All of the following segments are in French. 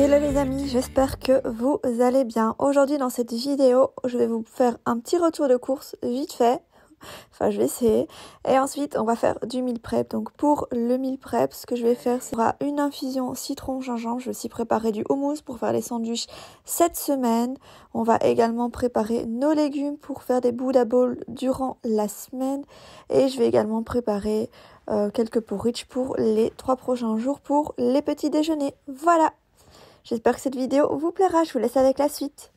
Hello les amis, j'espère que vous allez bien. Aujourd'hui dans cette vidéo, je vais vous faire un petit retour de course vite fait. Enfin, je vais essayer. Et ensuite, on va faire du meal prep. Donc pour le meal prep, ce que je vais faire sera une infusion citron-gingembre. Je vais aussi préparer du houmous pour faire les sandwichs cette semaine. On va également préparer nos légumes pour faire des Buddha bowls durant la semaine. Et je vais également préparer quelques porridge pour les 3 prochains jours pour les petits déjeuners. Voilà! J'espère que cette vidéo vous plaira, je vous laisse avec la suite.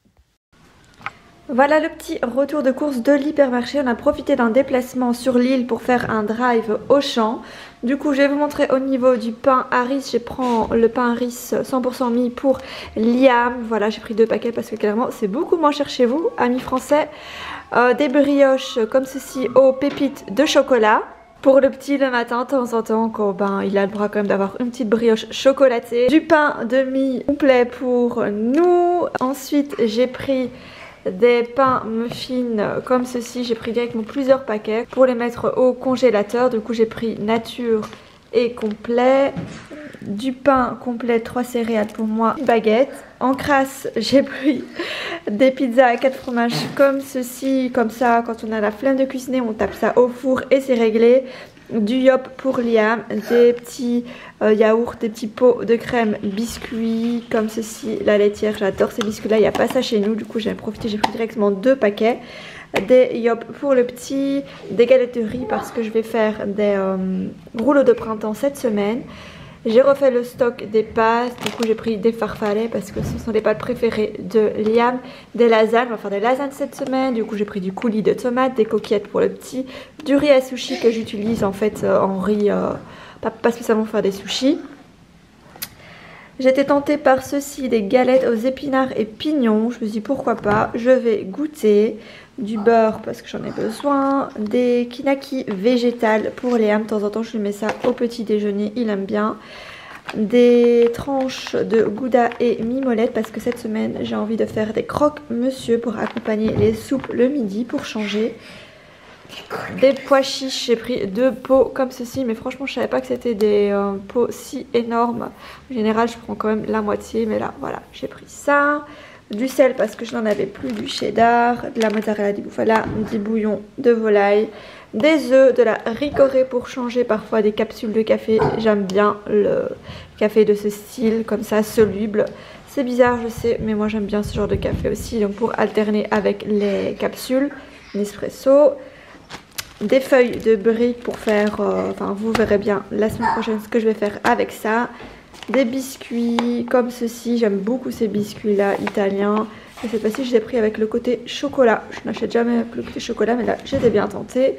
Voilà le petit retour de course de l'hypermarché. On a profité d'un déplacement sur l'île pour faire un drive au champ. Du coup, je vais vous montrer au niveau du pain Harris. Je prends le pain Harris 100% mis pour Liam. Voilà, j'ai pris 2 paquets parce que clairement, c'est beaucoup moins cher chez vous, amis français. Des brioches comme ceci aux pépites de chocolat. Pour le petit le matin, de temps en temps, quand il a le droit quand même d'avoir une petite brioche chocolatée. Du pain demi complet pour nous. Ensuite, j'ai pris des pains muffins comme ceci. J'ai pris directement plusieurs paquets pour les mettre au congélateur. Du coup, j'ai pris nature et complet. Du pain complet, 3 céréales pour moi, une baguette. En crasse, j'ai pris des pizzas à 4 fromages comme ceci, comme ça. Quand on a la flemme de cuisiner, on tape ça au four et c'est réglé. Du yop pour Liam, des petits yaourts, des petits pots de crème biscuits comme ceci, la laitière. J'adore ces biscuits là, il n'y a pas ça chez nous, du coup j'ai profité, j'ai pris directement 2 paquets. Des yop pour le petit, des galettes de riz parce que je vais faire des rouleaux de printemps cette semaine. J'ai refait le stock des pâtes, du coup j'ai pris des farfalets parce que ce sont les pâtes préférées de Liam. Des lasagnes, on va faire des lasagnes cette semaine, du coup j'ai pris du coulis de tomates, des coquillettes pour le petit, du riz à sushi que j'utilise en fait en riz, pas spécialement pour faire des sushis. J'étais tentée par ceci, des galettes aux épinards et pignons, je me suis dit pourquoi pas, je vais goûter. Du beurre parce que j'en ai besoin, des kinaki végétales pour Liam, de temps en temps je lui mets ça au petit déjeuner, il aime bien. Des tranches de gouda et mimolette parce que cette semaine j'ai envie de faire des croque-monsieur pour accompagner les soupes le midi pour changer. Des pois chiches, j'ai pris 2 pots comme ceci, mais franchement je savais pas que c'était des pots si énormes. En général je prends quand même la moitié, mais là voilà, j'ai pris ça. Du sel parce que je n'en avais plus, du cheddar, de la mozzarella di bufala, du bouillon de volaille, des œufs, de la ricorée pour changer parfois des capsules de café. J'aime bien le café de ce style, comme ça, soluble. C'est bizarre, je sais, mais moi j'aime bien ce genre de café aussi. Donc pour alterner avec les capsules, Nespresso. Des feuilles de briques pour faire, vous verrez bien la semaine prochaine ce que je vais faire avec ça. Des biscuits comme ceci, j'aime beaucoup ces biscuits là italiens. Et cette fois-ci je les ai pris avec le côté chocolat. Je n'achète jamais le côté chocolat, mais là j'étais bien tentée.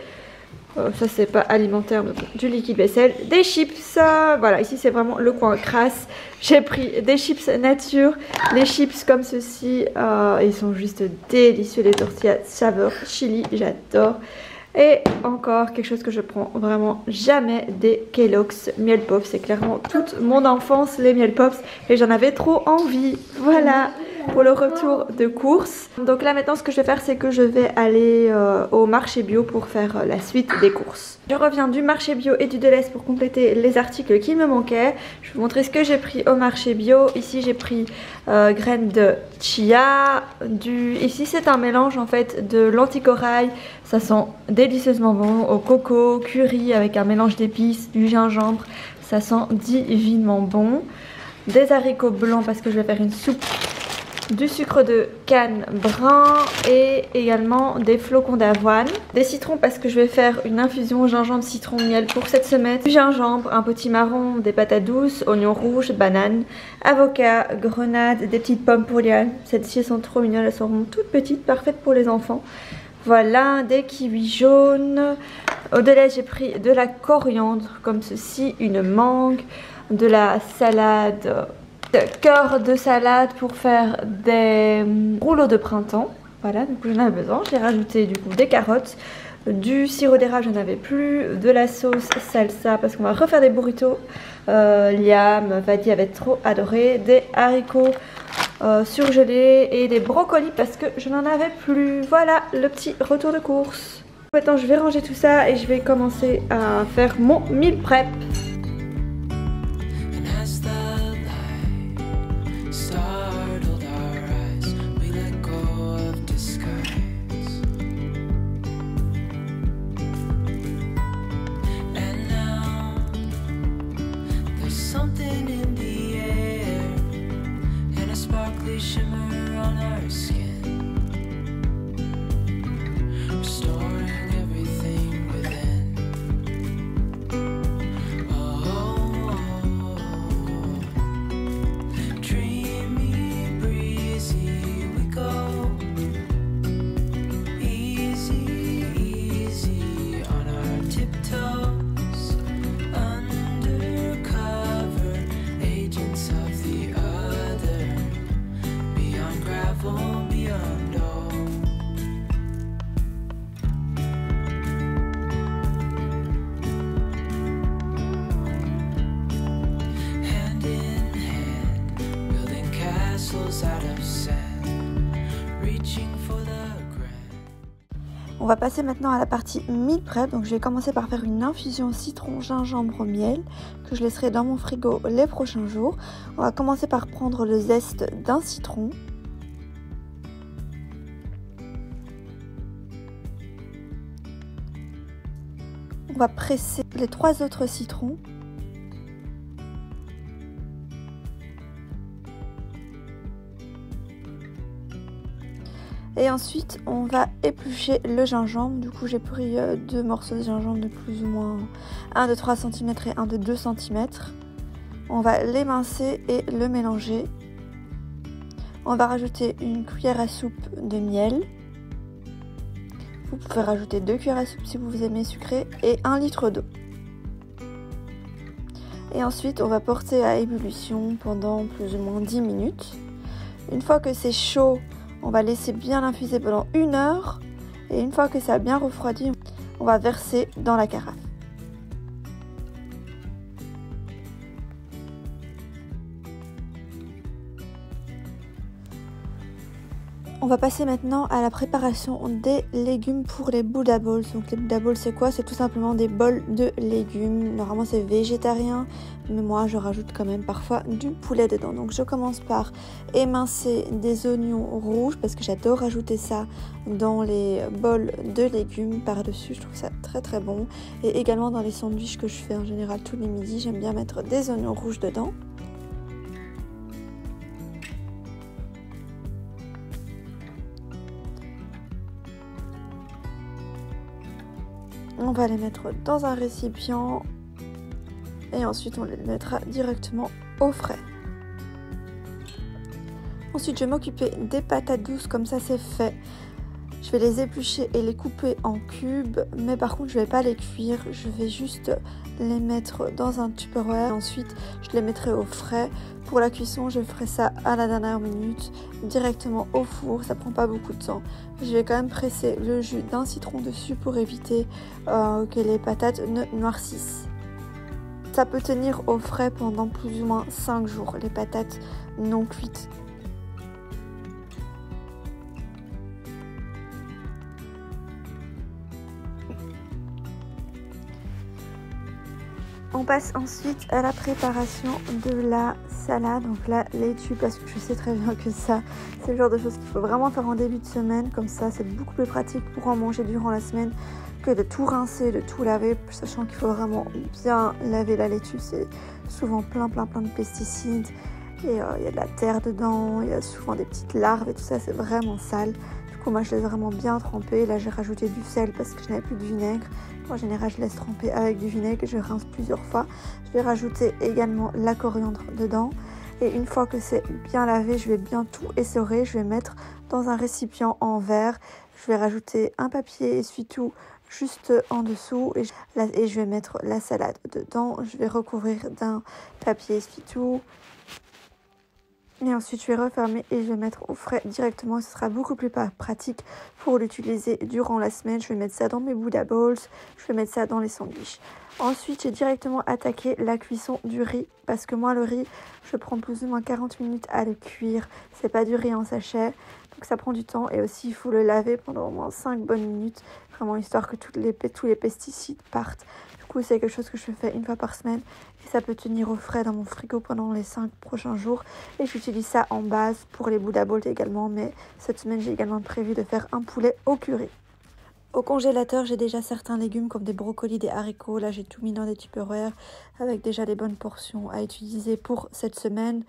Ça c'est pas alimentaire, mais bon, du liquide vaisselle. Des chips, voilà, ici c'est vraiment le coin crasse. J'ai pris des chips nature, les chips comme ceci, ils sont juste délicieux, les tortillas saveur chili, j'adore. Et encore quelque chose que je prends vraiment jamais, des Kellogg's Miel Pops. C'est clairement toute mon enfance les Miel Pops et j'en avais trop envie. Voilà pour le retour de course. Donc là maintenant ce que je vais faire c'est que je vais aller au marché bio pour faire la suite des courses. Je reviens du marché bio et du Delhaize pour compléter les articles qui me manquaient. Je vais vous montrer ce que j'ai pris au marché bio. Ici j'ai pris graines de chia, ici c'est un mélange en fait de lentilles corail. Ça sent délicieusement bon, au coco, curry avec un mélange d'épices, du gingembre. Ça sent divinement bon. Des haricots blancs parce que je vais faire une soupe. Du sucre de canne brun et également des flocons d'avoine. Des citrons parce que je vais faire une infusion gingembre citron miel pour cette semaine. Du gingembre, un potimarron, des patates douces, oignons rouges, bananes, avocat, grenades, des petites pommes pour Liam. Celles-ci sont trop mignonnes, elles sont toutes petites, parfaites pour les enfants. Voilà, des kiwis jaunes. Au Delhaize j'ai pris de la coriandre comme ceci, une mangue, de la salade, cœur de salade pour faire des rouleaux de printemps. Voilà, donc j'en avais besoin. J'ai rajouté du coup des carottes, du sirop d'érable, j'en avais plus, de la sauce salsa parce qu'on va refaire des burritos. Liam, Vadi avait trop adoré, des haricots surgelés et des brocolis parce que je n'en avais plus. Voilà le petit retour de course. Maintenant je vais ranger tout ça et je vais commencer à faire mon meal prep. our skin, restoring everything within. Oh, dreamy, breezy we go, easy, easy on our tiptoes, undercover agents of the other, beyond gravel, beyond all. Hand in hand, building castles out of sand, reaching for the grand. On va passer maintenant à la partie meal prep. Donc je vais commencer par faire une infusion citron, gingembre, miel que je laisserai dans mon frigo les prochains jours. On va commencer par prendre le zeste d'un citron. On va presser les 3 autres citrons. Et ensuite, on va éplucher le gingembre. Du coup, j'ai pris 2 morceaux de gingembre de plus ou moins 1 de 3 cm et 1 de 2 cm. On va l'émincer et le mélanger. On va rajouter une cuillère à soupe de miel. Vous pouvez rajouter 2 cuillères à soupe si vous aimez sucré et 1 litre d'eau. Et ensuite, on va porter à ébullition pendant plus ou moins 10 minutes. Une fois que c'est chaud, on va laisser bien l'infuser pendant 1 heure. Et une fois que ça a bien refroidi, on va verser dans la carafe. On va passer maintenant à la préparation des légumes pour les Buddha Bowls. Donc les Buddha Bowls, c'est quoi? C'est tout simplement des bols de légumes. Normalement c'est végétarien, mais moi je rajoute quand même parfois du poulet dedans. Donc je commence par émincer des oignons rouges parce que j'adore rajouter ça dans les bols de légumes par-dessus. Je trouve ça très très bon. Et également dans les sandwichs que je fais en général tous les midis, j'aime bien mettre des oignons rouges dedans. On va les mettre dans un récipient et ensuite on les mettra directement au frais. Ensuite je vais m'occuper des patates douces, comme ça c'est fait. Je vais les éplucher et les couper en cubes, mais par contre je ne vais pas les cuire, je vais juste les mettre dans un Tupperware. Ensuite je les mettrai au frais. Pour la cuisson, je ferai ça à la dernière minute, directement au four, ça prend pas beaucoup de temps. Je vais quand même presser le jus d'un citron dessus pour éviter que les patates ne noircissent. Ça peut tenir au frais pendant plus ou moins 5 jours, les patates non cuites. On passe ensuite à la préparation de la salade, donc la laitue, parce que je sais très bien que ça, c'est le genre de choses qu'il faut vraiment faire en début de semaine, comme ça c'est beaucoup plus pratique pour en manger durant la semaine que de tout rincer, de tout laver, sachant qu'il faut vraiment bien laver la laitue, c'est souvent plein de pesticides, et il y a de la terre dedans, il y a souvent des petites larves et tout ça, c'est vraiment sale. Du coup moi je laisse vraiment bien tremper. Là j'ai rajouté du sel parce que je n'avais plus de vinaigre. En général je laisse tremper avec du vinaigre et je rince plusieurs fois. Je vais rajouter également la coriandre dedans. Et une fois que c'est bien lavé, je vais bien tout essorer. Je vais mettre dans un récipient en verre. Je vais rajouter un papier essuie-tout juste en dessous et je vais mettre la salade dedans. Je vais recouvrir d'un papier essuie-tout. Et ensuite je vais refermer et je vais mettre au frais directement. Ce sera beaucoup plus pratique pour l'utiliser durant la semaine. Je vais mettre ça dans mes Buddha Bowls. Je vais mettre ça dans les sandwichs. Ensuite j'ai directement attaqué la cuisson du riz. Parce que moi le riz, je prends plus ou moins 40 minutes à le cuire. C'est pas du riz en sachet. Donc ça prend du temps. Et aussi il faut le laver pendant au moins 5 bonnes minutes. Vraiment histoire que tous les pesticides partent. Du coup c'est quelque chose que je fais une fois par semaine. Et ça peut tenir au frais dans mon frigo pendant les 5 prochains jours. Et j'utilise ça en base pour les Buddha Bowls également. Mais cette semaine, j'ai également prévu de faire un poulet au curry. Au congélateur, j'ai déjà certains légumes comme des brocolis, des haricots. Là, j'ai tout mis dans des Tupperware avec déjà des bonnes portions à utiliser pour cette semaine.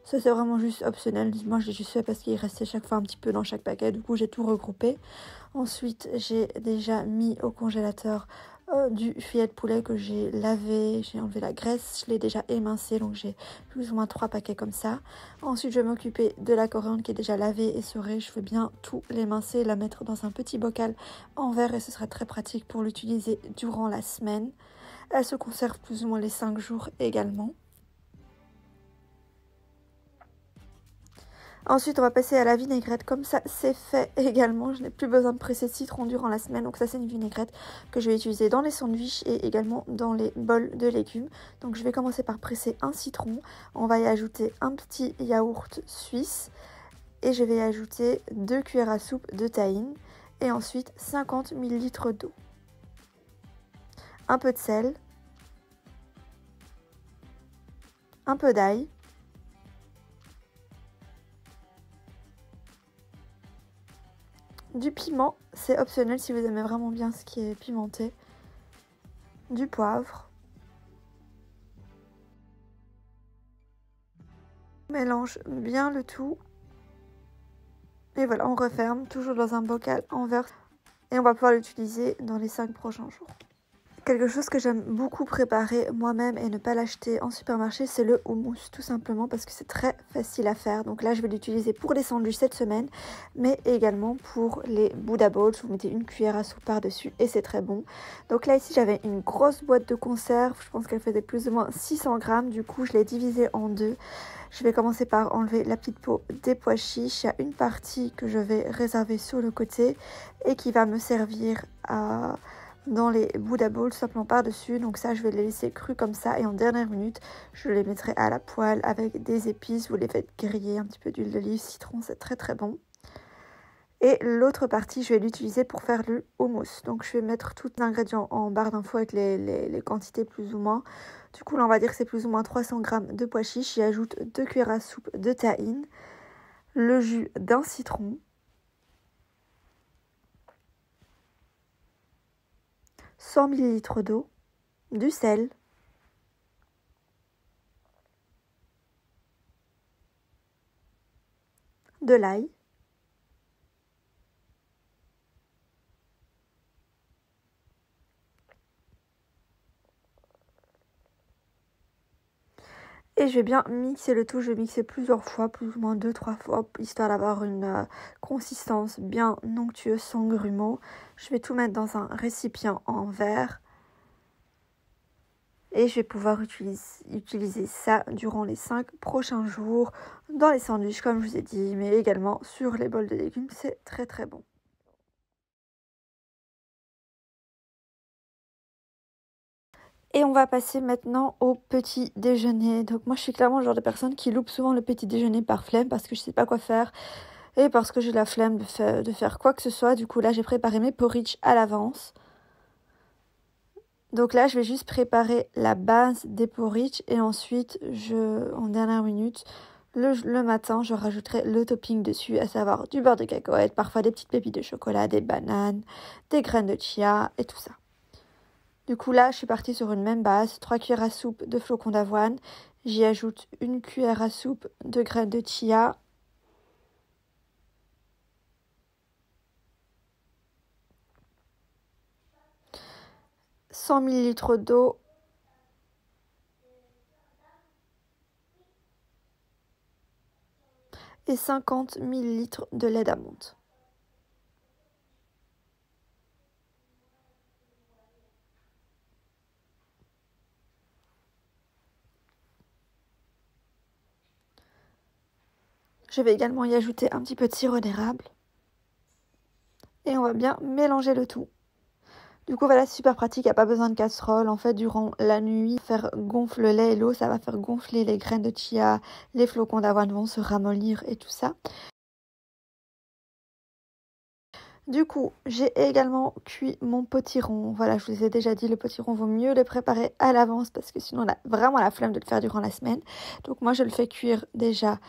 Ça c'est vraiment juste optionnel, moi je l'ai juste fait parce qu'il restait chaque fois un petit peu dans chaque paquet, du coup j'ai tout regroupé. Ensuite j'ai déjà mis au congélateur du filet de poulet que j'ai lavé, j'ai enlevé la graisse, je l'ai déjà émincé, donc j'ai plus ou moins 3 paquets comme ça. Ensuite je vais m'occuper de la coriandre qui est déjà lavée et essorée, je veux bien tout l'émincer, la mettre dans un petit bocal en verre et ce sera très pratique pour l'utiliser durant la semaine. Elle se conserve plus ou moins les 5 jours également. Ensuite, on va passer à la vinaigrette. Comme ça, c'est fait également. Je n'ai plus besoin de presser de citron durant la semaine. Donc ça, c'est une vinaigrette que je vais utiliser dans les sandwichs et également dans les bols de légumes. Donc je vais commencer par presser un citron. On va y ajouter un petit yaourt suisse. Et je vais y ajouter 2 cuillères à soupe de tahine. Et ensuite 50 ml d'eau. Un peu de sel. Un peu d'ail. Du piment, c'est optionnel si vous aimez vraiment bien ce qui est pimenté. Du poivre. On mélange bien le tout. Et voilà, on referme, toujours dans un bocal en verre. Et on va pouvoir l'utiliser dans les 5 prochains jours. Quelque chose que j'aime beaucoup préparer moi-même et ne pas l'acheter en supermarché, c'est le houmous, tout simplement parce que c'est très facile à faire. Donc là, je vais l'utiliser pour les sandwichs cette semaine, mais également pour les Buddha Bowls. Vous mettez une cuillère à soupe par-dessus et c'est très bon. Donc là, ici, j'avais une grosse boîte de conserve. Je pense qu'elle faisait plus ou moins 600 grammes. Du coup, je l'ai divisée en deux. Je vais commencer par enlever la petite peau des pois chiches. Il y a une partie que je vais réserver sur le côté et qui va me servir à... dans les Buddha Bowls simplement par-dessus. Donc ça, je vais les laisser crus comme ça. Et en dernière minute, je les mettrai à la poêle avec des épices. Vous les faites griller, un petit peu d'huile d'olive, citron, c'est très très bon. Et l'autre partie, je vais l'utiliser pour faire le houmous. Donc je vais mettre tous les ingrédients en barre d'infos avec les quantités plus ou moins. Du coup, là, on va dire que c'est plus ou moins 300 g de pois chiches. J'y ajoute 2 cuillères à soupe de tahine, le jus d'un citron, 100 ml d'eau, du sel, de l'ail, et je vais bien mixer le tout. Je vais mixer plusieurs fois, plus ou moins 2-3 fois, histoire d'avoir une consistance bien onctueuse sans grumeaux. Je vais tout mettre dans un récipient en verre. Et je vais pouvoir utiliser ça durant les 5 prochains jours dans les sandwichs, comme je vous ai dit, mais également sur les bols de légumes. C'est très très bon. Et on va passer maintenant au petit déjeuner. Donc moi je suis clairement le genre de personne qui loupe souvent le petit déjeuner par flemme parce que je sais pas quoi faire et parce que j'ai la flemme de faire quoi que ce soit. Du coup là j'ai préparé mes porridge à l'avance. Donc là je vais juste préparer la base des porridge et ensuite en dernière minute le matin je rajouterai le topping dessus, à savoir du beurre de cacahuète, parfois des petites pépites de chocolat, des bananes, des graines de chia et tout ça. Du coup là je suis partie sur une même base, 3 cuillères à soupe de flocons d'avoine, j'y ajoute une cuillère à soupe de graines de chia, « 100 ml d'eau et 50 ml de lait d'amande. Je vais également y ajouter un petit peu de sirop d'érable. Et on va bien mélanger le tout. Du coup, voilà, c'est super pratique, il n'y a pas besoin de casserole. En fait, durant la nuit, faire gonfler le lait et l'eau, ça va faire gonfler les graines de chia, les flocons d'avoine vont se ramollir et tout ça. Du coup, j'ai également cuit mon potiron. Voilà, je vous ai déjà dit, le potiron vaut mieux le préparer à l'avance parce que sinon on a vraiment la flemme de le faire durant la semaine. Donc moi, je le fais cuire déjà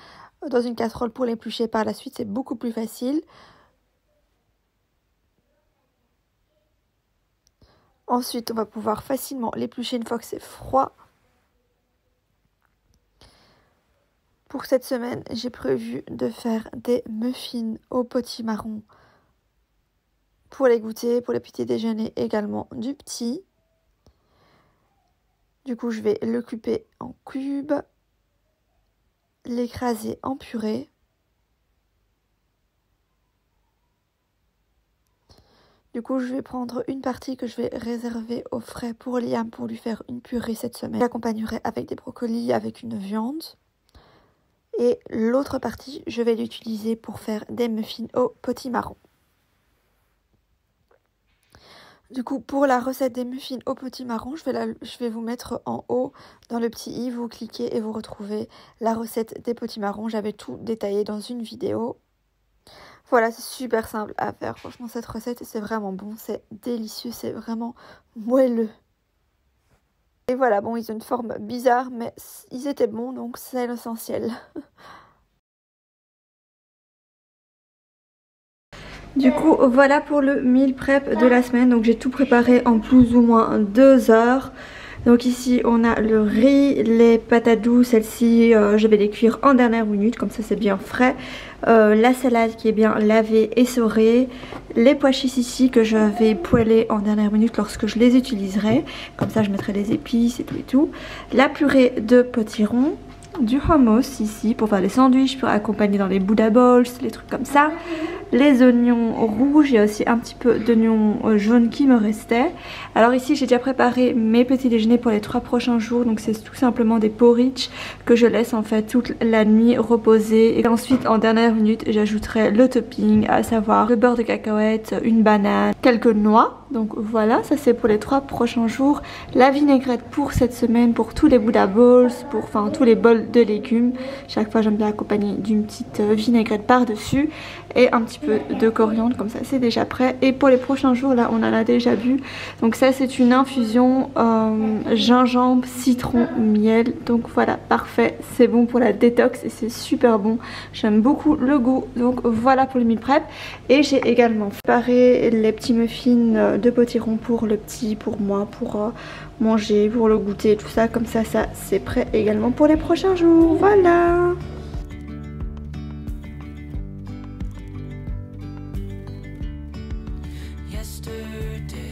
dans une casserole pour l'éplucher par la suite, c'est beaucoup plus facile. Ensuite, on va pouvoir facilement l'éplucher une fois que c'est froid. Pour cette semaine, j'ai prévu de faire des muffins au potimarron pour les goûter, pour les petits déjeuners également du petit. Du coup, je vais le couper en cubes, l'écraser en purée. Du coup, je vais prendre une partie que je vais réserver au frais pour Liam pour lui faire une purée cette semaine. J'accompagnerai avec des brocolis, avec une viande. Et l'autre partie, je vais l'utiliser pour faire des muffins au potimarron. Du coup, pour la recette des muffins au potimarron, je vais vous mettre en haut dans le petit i. Vous cliquez et vous retrouvez la recette des potimarrons. J'avais tout détaillé dans une vidéo. Voilà, c'est super simple à faire. Franchement, cette recette, c'est vraiment bon. C'est délicieux, c'est vraiment moelleux. Et voilà, bon, ils ont une forme bizarre, mais ils étaient bons, donc c'est l'essentiel. Du coup, voilà pour le meal prep de la semaine. Donc j'ai tout préparé en plus ou moins 2 heures. Donc ici on a le riz, les patates douces, celles-ci je vais les cuire en dernière minute, comme ça c'est bien frais. La salade qui est bien lavée et essorée. Les pois chiches ici que je vais poêler en dernière minute lorsque je les utiliserai. Comme ça je mettrai les épices et tout et tout. La purée de potiron. Du hummus ici pour faire les sandwichs, pour accompagner dans les Buddha Bowls, les trucs comme ça. Les oignons rouges, il y a aussi un petit peu d'oignons jaunes qui me restaient. Alors ici j'ai déjà préparé mes petits déjeuners pour les 3 prochains jours. Donc c'est tout simplement des porridge que je laisse en fait toute la nuit reposer. Et ensuite en dernière minute j'ajouterai le topping, à savoir le beurre de cacahuète, une banane, quelques noix. Donc voilà, ça c'est pour les 3 prochains jours. La vinaigrette pour cette semaine, pour tous les Buddha Bowls, pour tous les bols de légumes. Chaque fois j'aime bien accompagner d'une petite vinaigrette par dessus. Et un petit peu de coriandre, comme ça c'est déjà prêt. Et pour les prochains jours, là on en a déjà bu. Donc ça c'est une infusion gingembre, citron, miel. Donc voilà, parfait, c'est bon pour la détox et c'est super bon. J'aime beaucoup le goût. Donc voilà pour le meal prep. Et j'ai également préparé les petits muffins de potiron pour le petit, pour moi, pour manger, pour le goûter, tout ça. Comme ça c'est prêt également pour les prochains jours. Voilà. Yesterday